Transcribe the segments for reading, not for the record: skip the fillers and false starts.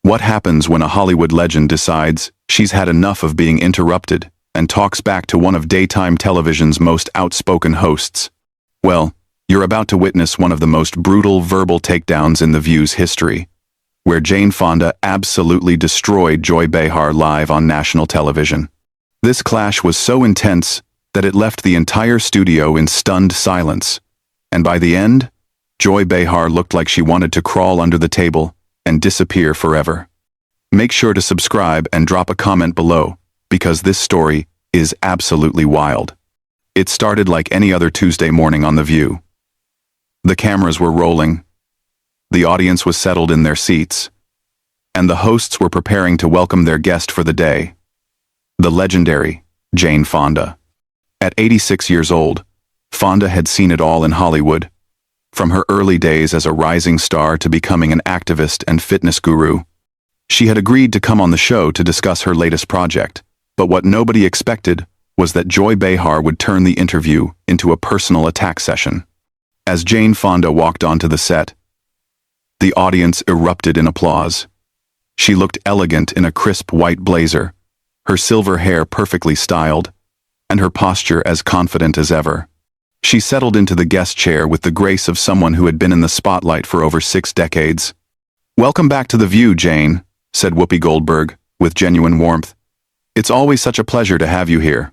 What happens when a Hollywood legend decides she's had enough of being interrupted and talks back to one of daytime television's most outspoken hosts? Well, you're about to witness one of the most brutal verbal takedowns in The View's history, where Jane Fonda absolutely destroyed Joy Behar live on national television. This clash was so intense that it left the entire studio in stunned silence, and by the end, Joy Behar looked like she wanted to crawl under the table and disappear forever. Make sure to subscribe and drop a comment below, because this story is absolutely wild. It started like any other Tuesday morning on The View. The cameras were rolling, the audience was settled in their seats, and the hosts were preparing to welcome their guest for the day, the legendary Jane Fonda. At 86 years old, Fonda had seen it all in Hollywood, from her early days as a rising star to becoming an activist and fitness guru. She had agreed to come on the show to discuss her latest project, but what nobody expected was that Joy Behar would turn the interview into a personal attack session. As Jane Fonda walked onto the set, the audience erupted in applause. She looked elegant in a crisp white blazer, her silver hair perfectly styled, and her posture as confident as ever. She settled into the guest chair with the grace of someone who had been in the spotlight for over 6 decades. "Welcome back to The View, Jane," said Whoopi Goldberg, with genuine warmth. "It's always such a pleasure to have you here."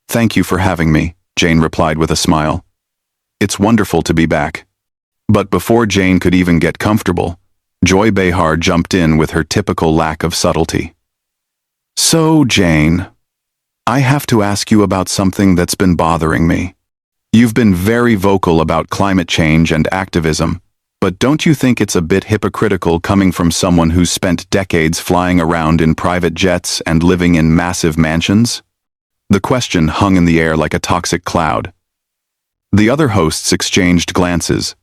"Thank you for having me," Jane replied with a smile. "It's wonderful to be back." But before Jane could even get comfortable, Joy Behar jumped in with her typical lack of subtlety. "So, Jane, I have to ask you about something that's been bothering me. You've been very vocal about climate change and activism, but don't you think it's a bit hypocritical coming from someone who's spent decades flying around in private jets and living in massive mansions?" The question hung in the air like a toxic cloud. The other hosts exchanged glances,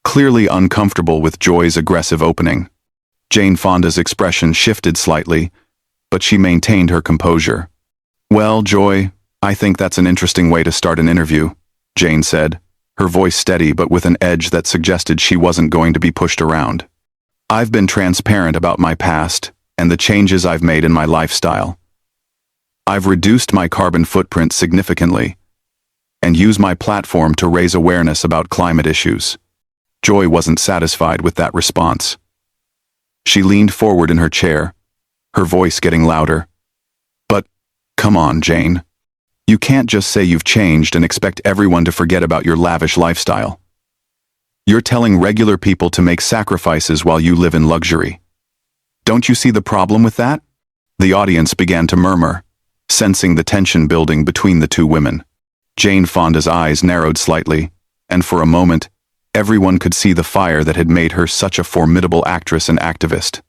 clearly uncomfortable with Joy's aggressive opening. Jane Fonda's expression shifted slightly, but she maintained her composure. "Well, Joy, I think that's an interesting way to start an interview," Jane said, her voice steady but with an edge that suggested she wasn't going to be pushed around. "I've been transparent about my past and the changes I've made in my lifestyle. I've reduced my carbon footprint significantly and used my platform to raise awareness about climate issues." Joy wasn't satisfied with that response. She leaned forward in her chair, her voice getting louder. "But, come on, Jane. You can't just say you've changed and expect everyone to forget about your lavish lifestyle. You're telling regular people to make sacrifices while you live in luxury. Don't you see the problem with that?" The audience began to murmur, sensing the tension building between the two women. Jane Fonda's eyes narrowed slightly, and for a moment, everyone could see the fire that had made her such a formidable actress and activist.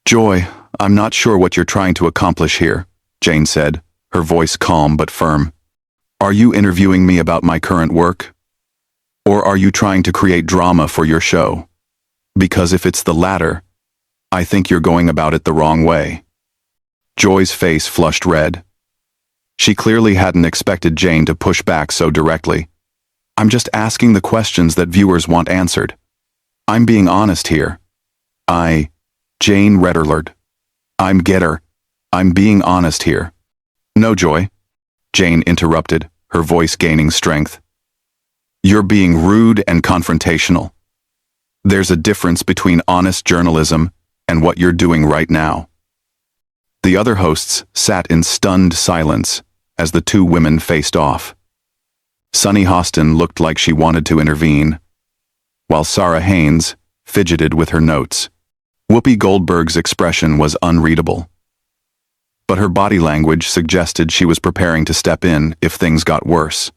"Joy, I'm not sure what you're trying to accomplish here," Jane said, her voice calm but firm. "Are you interviewing me about my current work? Or are you trying to create drama for your show? Because if it's the latter, I think you're going about it the wrong way." Joy's face flushed red. She clearly hadn't expected Jane to push back so directly. "I'm just asking the questions that viewers want answered. I'm being honest here. Jane Redderlard. I'm being honest here." "No, Joy," Jane interrupted, her voice gaining strength. "You're being rude and confrontational. There's a difference between honest journalism and what you're doing right now." The other hosts sat in stunned silence as the two women faced off. Sunny Hostin looked like she wanted to intervene, while Sarah Haynes fidgeted with her notes. Whoopi Goldberg's expression was unreadable, but her body language suggested she was preparing to step in if things got worse.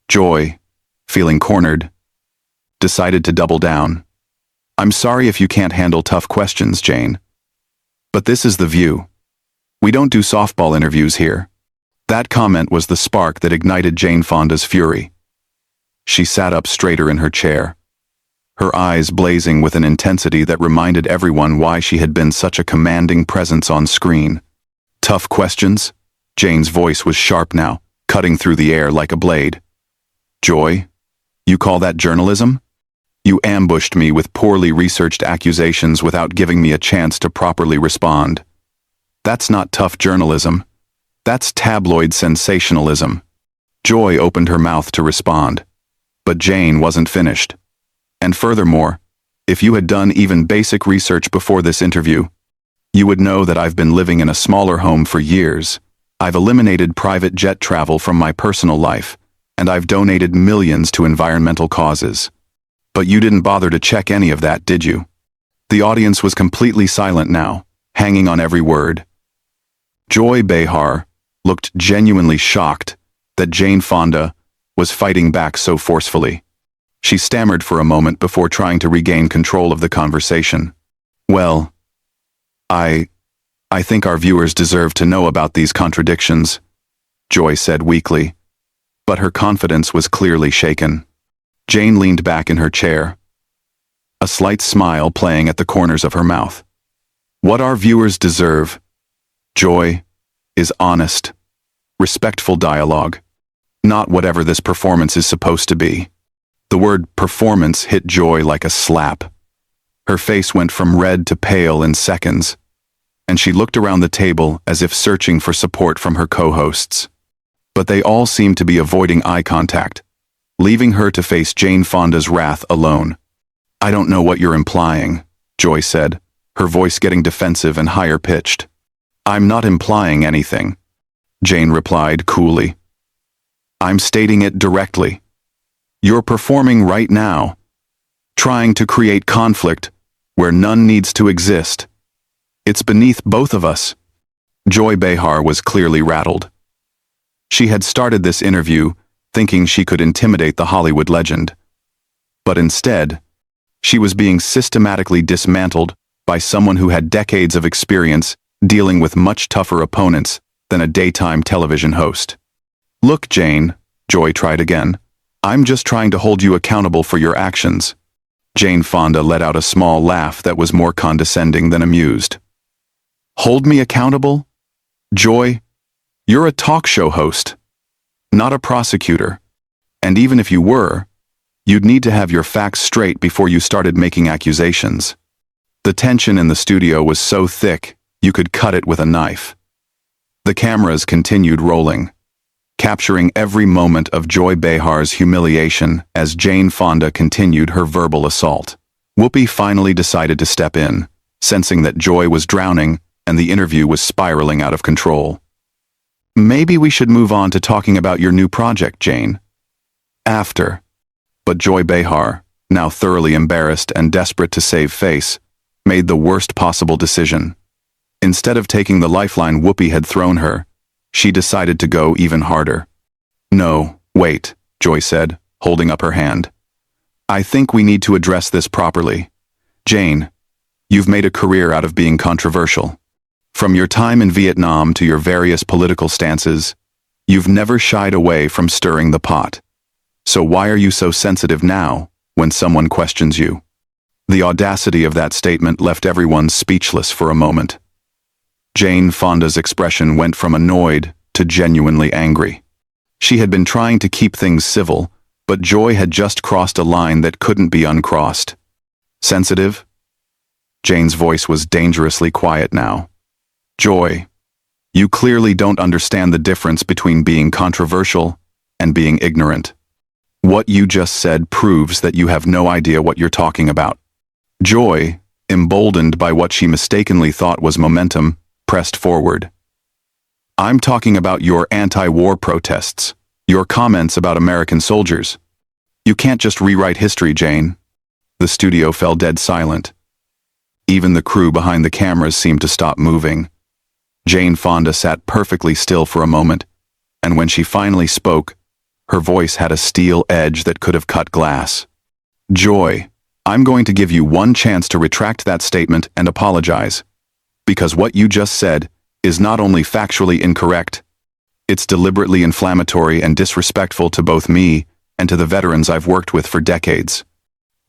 Joy, feeling cornered, decided to double down. "I'm sorry if you can't handle tough questions, Jane. But this is The View. We don't do softball interviews here." That comment was the spark that ignited Jane Fonda's fury. She sat up straighter in her chair, her eyes blazing with an intensity that reminded everyone why she had been such a commanding presence on screen. "Tough questions?" Jane's voice was sharp now, cutting through the air like a blade. "Joy, you call that journalism? You ambushed me with poorly researched accusations without giving me a chance to properly respond. That's not tough journalism. That's tabloid sensationalism. Joy opened her mouth to respond, but Jane wasn't finished. And furthermore, if you had done even basic research before this interview, you would know that I've been living in a smaller home for years. I've eliminated private jet travel from my personal life, and I've donated millions to environmental causes. But you didn't bother to check any of that, did you? The audience was completely silent now, hanging on every word. Joy Behar looked genuinely shocked that Jane Fonda was fighting back so forcefully. She stammered for a moment before trying to regain control of the conversation. Well, I think our viewers deserve to know about these contradictions, Joy said weakly, but her confidence was clearly shaken. Jane leaned back in her chair, a slight smile playing at the corners of her mouth. What our viewers deserve, Joy, is honest, respectful dialogue, not whatever this performance is supposed to be. The word performance hit Joy like a slap. Her face went from red to pale in seconds, and she looked around the table as if searching for support from her co-hosts. But they all seemed to be avoiding eye contact, leaving her to face Jane Fonda's wrath alone. I don't know what you're implying, Joy said, her voice getting defensive and higher pitched. I'm not implying anything, Jane replied coolly. I'm stating it directly. You're performing right now, trying to create conflict where none needs to exist. It's beneath both of us. Joy Behar was clearly rattled. She had started this interview thinking she could intimidate the Hollywood legend. But instead, she was being systematically dismantled by someone who had decades of experience dealing with much tougher opponents than a daytime television host. Look, Jane, Joy tried again. I'm just trying to hold you accountable for your actions. Jane Fonda let out a small laugh that was more condescending than amused. Hold me accountable? Joy, you're a talk show host, not a prosecutor. And even if you were, you'd need to have your facts straight before you started making accusations. The tension in the studio was so thick, you could cut it with a knife. The cameras continued rolling, capturing every moment of Joy Behar's humiliation as Jane Fonda continued her verbal assault. Whoopi finally decided to step in, sensing that Joy was drowning and the interview was spiraling out of control. Maybe we should move on to talking about your new project, Jane. After. But Joy Behar, now thoroughly embarrassed and desperate to save face, made the worst possible decision. Instead of taking the lifeline Whoopi had thrown her, she decided to go even harder. No, wait, Joy said, holding up her hand. I think we need to address this properly. Jane, you've made a career out of being controversial. From your time in Vietnam to your various political stances, you've never shied away from stirring the pot. So why are you so sensitive now when someone questions you? The audacity of that statement left everyone speechless for a moment. Jane Fonda's expression went from annoyed to genuinely angry. She had been trying to keep things civil, but Joy had just crossed a line that couldn't be uncrossed. Sensitive? Jane's voice was dangerously quiet now. Joy, you clearly don't understand the difference between being controversial and being ignorant. What you just said proves that you have no idea what you're talking about. Joy, emboldened by what she mistakenly thought was momentum, pressed forward. I'm talking about your anti-war protests, your comments about American soldiers. You can't just rewrite history, Jane. The studio fell dead silent. Even the crew behind the cameras seemed to stop moving. Jane Fonda sat perfectly still for a moment, and when she finally spoke, her voice had a steel edge that could have cut glass. Joy, I'm going to give you one chance to retract that statement and apologize. Because what you just said is not only factually incorrect, it's deliberately inflammatory and disrespectful to both me and to the veterans I've worked with for decades.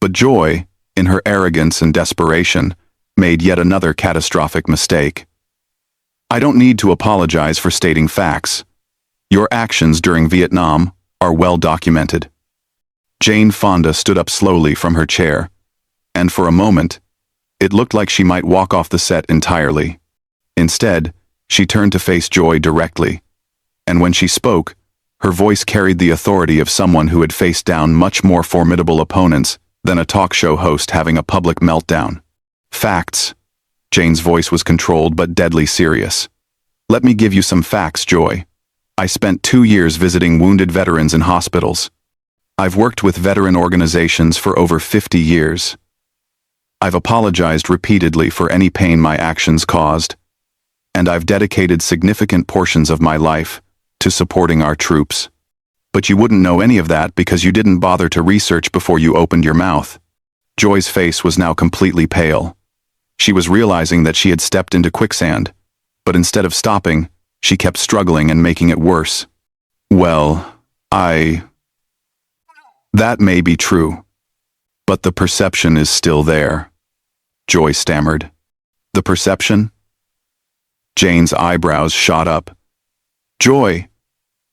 But Joy, in her arrogance and desperation, made yet another catastrophic mistake. I don't need to apologize for stating facts. Your actions during Vietnam are well documented. Jane Fonda stood up slowly from her chair, and for a moment, it looked like she might walk off the set entirely. Instead, she turned to face Joy directly, and when she spoke, her voice carried the authority of someone who had faced down much more formidable opponents than a talk show host having a public meltdown. Facts. Jane's voice was controlled but deadly serious. Let me give you some facts, Joy. I spent 2 years visiting wounded veterans in hospitals. I've worked with veteran organizations for over 50 years. I've apologized repeatedly for any pain my actions caused, and I've dedicated significant portions of my life to supporting our troops. But you wouldn't know any of that because you didn't bother to research before you opened your mouth. Joy's face was now completely pale. She was realizing that she had stepped into quicksand, but instead of stopping, she kept struggling and making it worse. Well, That may be true, but the perception is still there, Joy stammered. The perception? Jane's eyebrows shot up. Joy,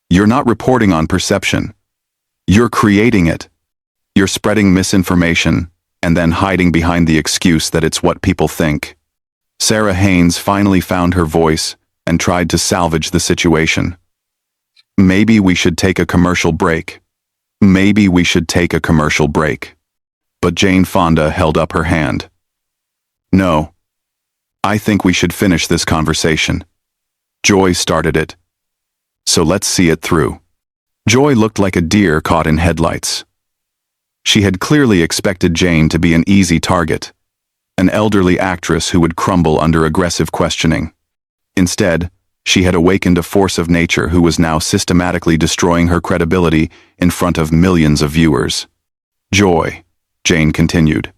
you're not reporting on perception. You're creating it. You're spreading misinformation and then hiding behind the excuse that it's what people think. Sarah Haynes finally found her voice and tried to salvage the situation. Maybe we should take a commercial break. Maybe we should take a commercial break. But Jane Fonda held up her hand. No. I think we should finish this conversation. Joy started it. So let's see it through. Joy looked like a deer caught in headlights. She had clearly expected Jane to be an easy target, an elderly actress who would crumble under aggressive questioning. Instead, she had awakened a force of nature who was now systematically destroying her credibility in front of millions of viewers. Joy, Jane continued,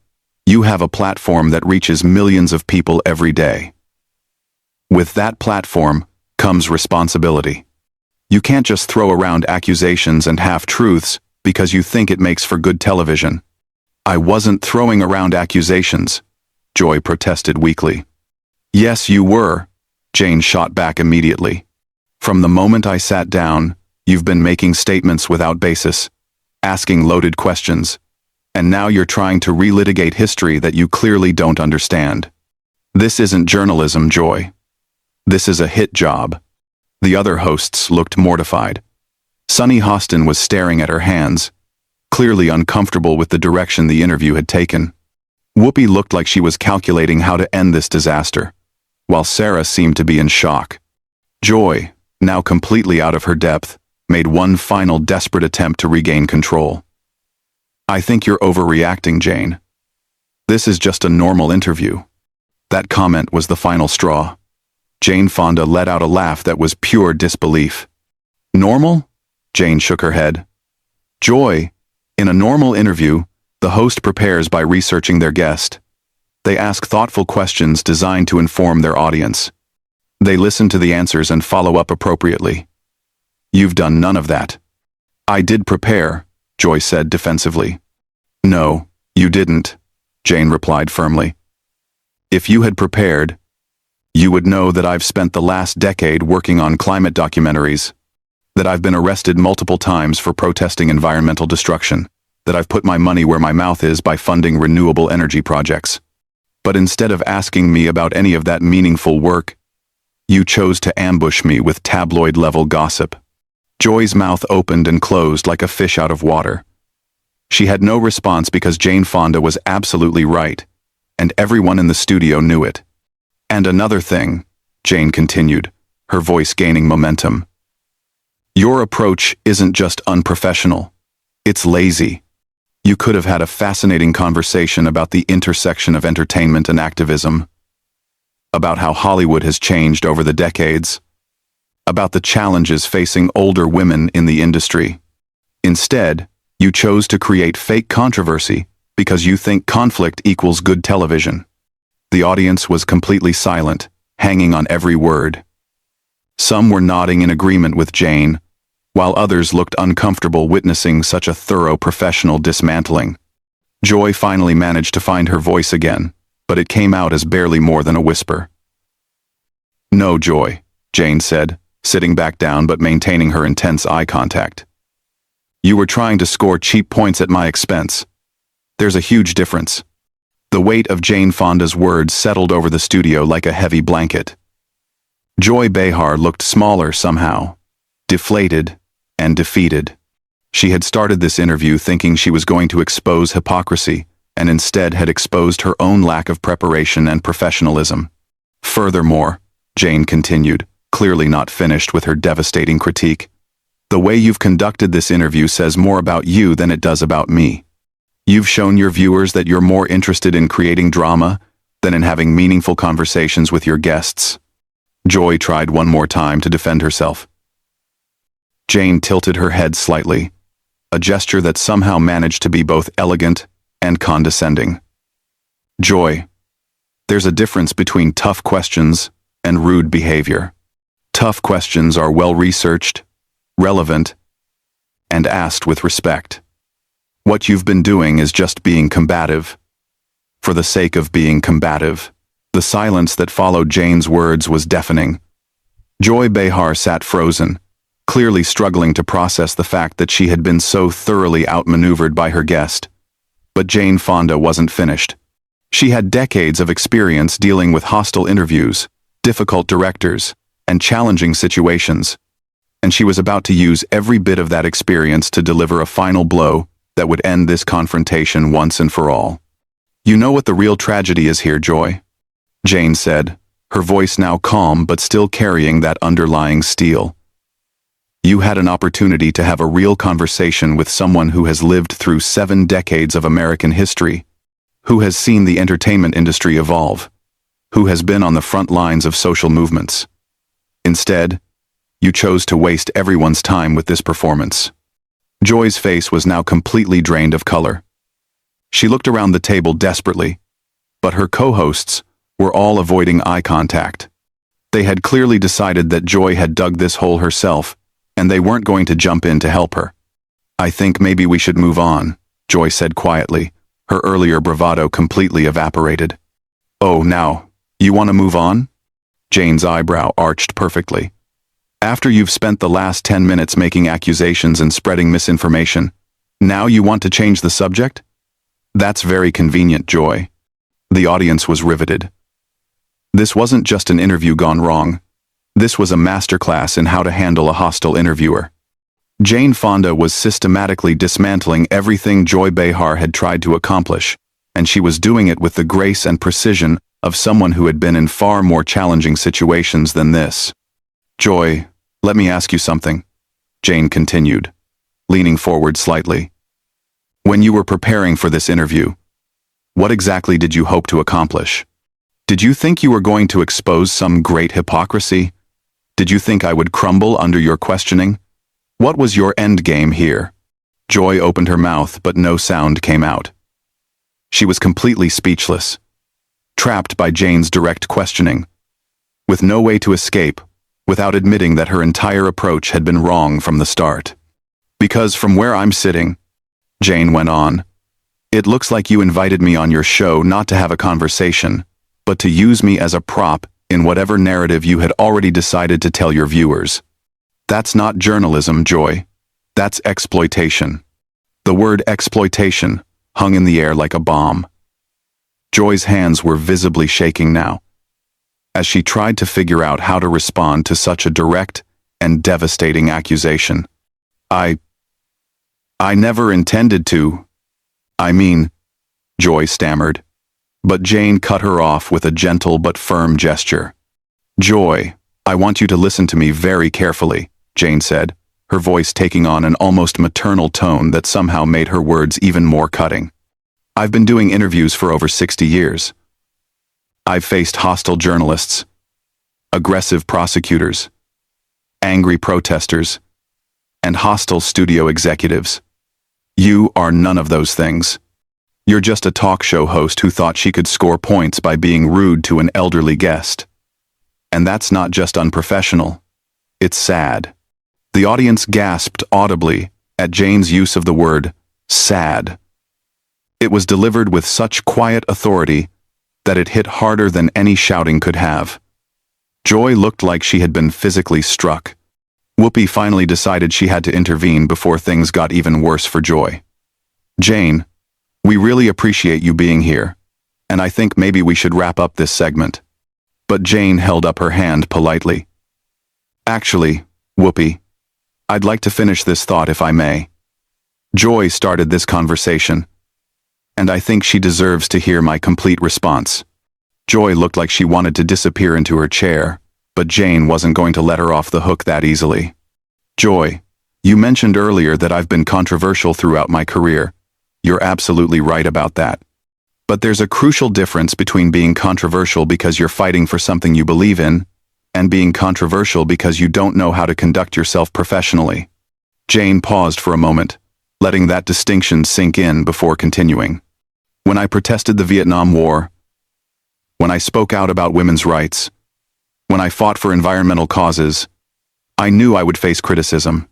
you have a platform that reaches millions of people every day. With that platform comes responsibility. You can't just throw around accusations and half-truths because you think it makes for good television. I wasn't throwing around accusations, Joy protested weakly. Yes, you were, Jane shot back immediately. From the moment I sat down, you've been making statements without basis, asking loaded questions, and now you're trying to relitigate history that you clearly don't understand. This isn't journalism, Joy. This is a hit job. The other hosts looked mortified. Sunny Hostin was staring at her hands, clearly uncomfortable with the direction the interview had taken. Whoopi looked like she was calculating how to end this disaster, while Sarah seemed to be in shock. Joy, now completely out of her depth, made one final desperate attempt to regain control. I think you're overreacting, Jane. This is just a normal interview. That comment was the final straw. Jane Fonda let out a laugh that was pure disbelief. Normal? Jane shook her head. Joy, in a normal interview, the host prepares by researching their guest. They ask thoughtful questions designed to inform their audience. They listen to the answers and follow up appropriately. You've done none of that. I did prepare, Joy said defensively. No, you didn't, Jane replied firmly. If you had prepared, you would know that I've spent the last decade working on climate documentaries, that I've been arrested multiple times for protesting environmental destruction, that I've put my money where my mouth is by funding renewable energy projects. But instead of asking me about any of that meaningful work, you chose to ambush me with tabloid-level gossip. Joy's mouth opened and closed like a fish out of water. She had no response because Jane Fonda was absolutely right, and everyone in the studio knew it. And another thing, Jane continued, her voice gaining momentum. Your approach isn't just unprofessional, it's lazy. You could have had a fascinating conversation about the intersection of entertainment and activism, about how Hollywood has changed over the decades, about the challenges facing older women in the industry. Instead, you chose to create fake controversy because you think conflict equals good television. The audience was completely silent, hanging on every word. Some were nodding in agreement with Jane, while others looked uncomfortable witnessing such a thorough professional dismantling. Joy finally managed to find her voice again, but it came out as barely more than a whisper. No, Joy, Jane said, sitting back down but maintaining her intense eye contact. You were trying to score cheap points at my expense. There's a huge difference." The weight of Jane Fonda's words settled over the studio like a heavy blanket. Joy Behar looked smaller somehow, deflated and defeated. She had started this interview thinking she was going to expose hypocrisy, and instead had exposed her own lack of preparation and professionalism. "Furthermore," Jane continued, clearly not finished with her devastating critique, "the way you've conducted this interview says more about you than it does about me. You've shown your viewers that you're more interested in creating drama than in having meaningful conversations with your guests." Joy tried one more time to defend herself. Jane tilted her head slightly, a gesture that somehow managed to be both elegant and condescending. "Joy, there's a difference between tough questions and rude behavior. Tough questions are well-researched, relevant, and asked with respect. What you've been doing is just being combative. For the sake of being combative." The silence that followed Jane's words was deafening. Joy Behar sat frozen, clearly struggling to process the fact that she had been so thoroughly outmaneuvered by her guest. But Jane Fonda wasn't finished. She had decades of experience dealing with hostile interviews, difficult directors, and challenging situations, and she was about to use every bit of that experience to deliver a final blow that would end this confrontation once and for all. "You know what the real tragedy is here, Joy," Jane said, her voice now calm but still carrying that underlying steel. "You had an opportunity to have a real conversation with someone who has lived through 7 decades of American history, who has seen the entertainment industry evolve, who has been on the front lines of social movements. Instead, you chose to waste everyone's time with this performance." Joy's face was now completely drained of color. She looked around the table desperately, but her co-hosts were all avoiding eye contact. They had clearly decided that Joy had dug this hole herself, and they weren't going to jump in to help her. "I think maybe we should move on," Joy said quietly, her earlier bravado completely evaporated. "Oh, now, you want to move on?" Jane's eyebrow arched perfectly. "After you've spent the last 10 minutes making accusations and spreading misinformation, now you want to change the subject? That's very convenient, Joy." The audience was riveted. This wasn't just an interview gone wrong. This was a masterclass in how to handle a hostile interviewer. Jane Fonda was systematically dismantling everything Joy Behar had tried to accomplish, and she was doing it with the grace and precision of someone who had been in far more challenging situations than this. "Joy, let me ask you something," Jane continued, leaning forward slightly. "When you were preparing for this interview, what exactly did you hope to accomplish? Did you think you were going to expose some great hypocrisy? Did you think I would crumble under your questioning? What was your end game here?" Joy opened her mouth, but no sound came out. She was completely speechless, trapped by Jane's direct questioning, with no way to escape without admitting that her entire approach had been wrong from the start. "Because from where I'm sitting," Jane went on, "it looks like you invited me on your show not to have a conversation, but to use me as a prop in whatever narrative you had already decided to tell your viewers. That's not journalism, Joy. That's exploitation." The word exploitation hung in the air like a bomb. Joy's hands were visibly shaking now, as she tried to figure out how to respond to such a direct and devastating accusation. I never intended to. I mean," Joy stammered. But Jane cut her off with a gentle but firm gesture. "Joy, I want you to listen to me very carefully," Jane said, her voice taking on an almost maternal tone that somehow made her words even more cutting. "I've been doing interviews for over 60 years. I've faced hostile journalists, aggressive prosecutors, angry protesters, and hostile studio executives. You are none of those things. You're just a talk show host who thought she could score points by being rude to an elderly guest. And that's not just unprofessional. It's sad." The audience gasped audibly at Jane's use of the word sad. It was delivered with such quiet authority that it hit harder than any shouting could have. Joy looked like she had been physically struck. Whoopi finally decided she had to intervene before things got even worse for Joy. "Jane, we really appreciate you being here, and I think maybe we should wrap up this segment." But Jane held up her hand politely. "Actually, Whoopi, I'd like to finish this thought if I may. Joy started this conversation, and I think she deserves to hear my complete response." Joy looked like she wanted to disappear into her chair, but Jane wasn't going to let her off the hook that easily. "Joy, you mentioned earlier that I've been controversial throughout my career. You're absolutely right about that. But there's a crucial difference between being controversial because you're fighting for something you believe in, and being controversial because you don't know how to conduct yourself professionally." Jane paused for a moment, letting that distinction sink in before continuing. "When I protested the Vietnam War, when I spoke out about women's rights, when I fought for environmental causes, I knew I would face criticism.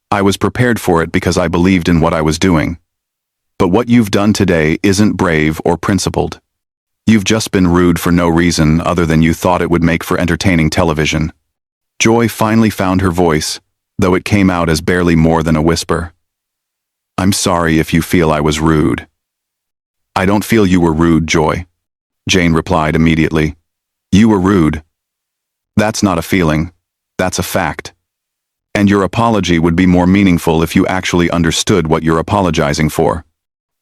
I was prepared for it because I believed in what I was doing. But what you've done today isn't brave or principled. You've just been rude for no reason other than you thought it would make for entertaining television." Joy finally found her voice, though it came out as barely more than a whisper. "I'm sorry if you feel I was rude." "I don't feel you were rude, Joy," Jane replied immediately. "You were rude. That's not a feeling, that's a fact. And your apology would be more meaningful if you actually understood what you're apologizing for."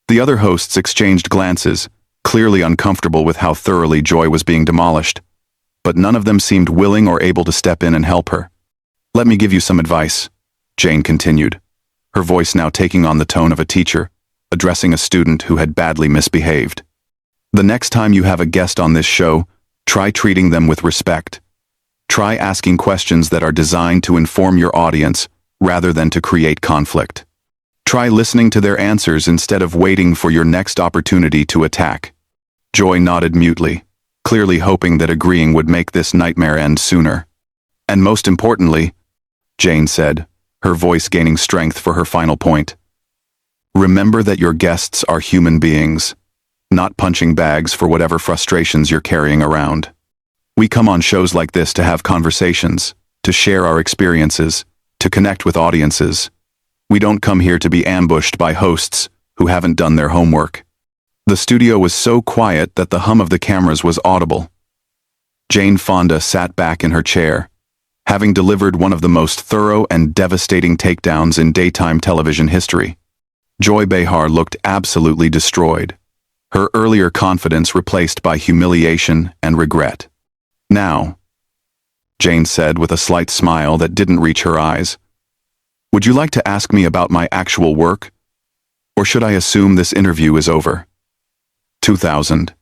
The other hosts exchanged glances, clearly uncomfortable with how thoroughly Joy was being demolished, but none of them seemed willing or able to step in and help her. "Let me give you some advice," Jane continued, her voice now taking on the tone of a teacher, addressing a student who had badly misbehaved. "The next time you have a guest on this show, try treating them with respect. Try asking questions that are designed to inform your audience rather than to create conflict. Try listening to their answers instead of waiting for your next opportunity to attack." Joy nodded mutely, clearly hoping that agreeing would make this nightmare end sooner. "And most importantly," Jane said, her voice gaining strength for her final point, "remember that your guests are human beings, not punching bags for whatever frustrations you're carrying around. We come on shows like this to have conversations, to share our experiences, to connect with audiences. We don't come here to be ambushed by hosts who haven't done their homework." The studio was so quiet that the hum of the cameras was audible. Jane Fonda sat back in her chair, having delivered one of the most thorough and devastating takedowns in daytime television history. Joy Behar looked absolutely destroyed, her earlier confidence replaced by humiliation and regret. "Now," Jane said with a slight smile that didn't reach her eyes, "would you like to ask me about my actual work? Or should I assume this interview is over?" 2000.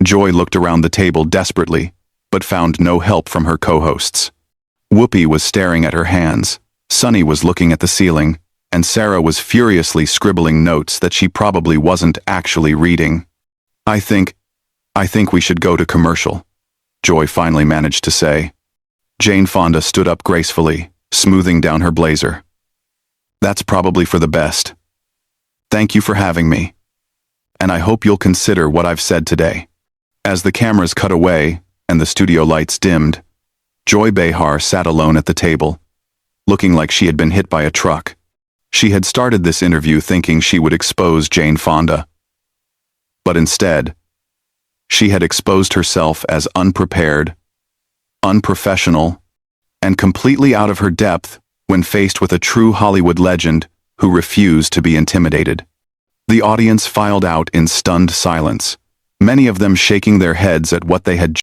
Joy looked around the table desperately, but found no help from her co-hosts. Whoopi was staring at her hands, Sunny was looking at the ceiling, and Sarah was furiously scribbling notes that she probably wasn't actually reading. I think we should go to commercial," Joy finally managed to say. Jane Fonda stood up gracefully, smoothing down her blazer. "That's probably for the best. Thank you for having me. And I hope you'll consider what I've said today." As the cameras cut away and the studio lights dimmed, Joy Behar sat alone at the table, looking like she had been hit by a truck. She had started this interview thinking she would expose Jane Fonda. But instead, she had exposed herself as unprepared, unprofessional, and completely out of her depth when faced with a true Hollywood legend who refused to be intimidated. The audience filed out in stunned silence, many of them shaking their heads at what they had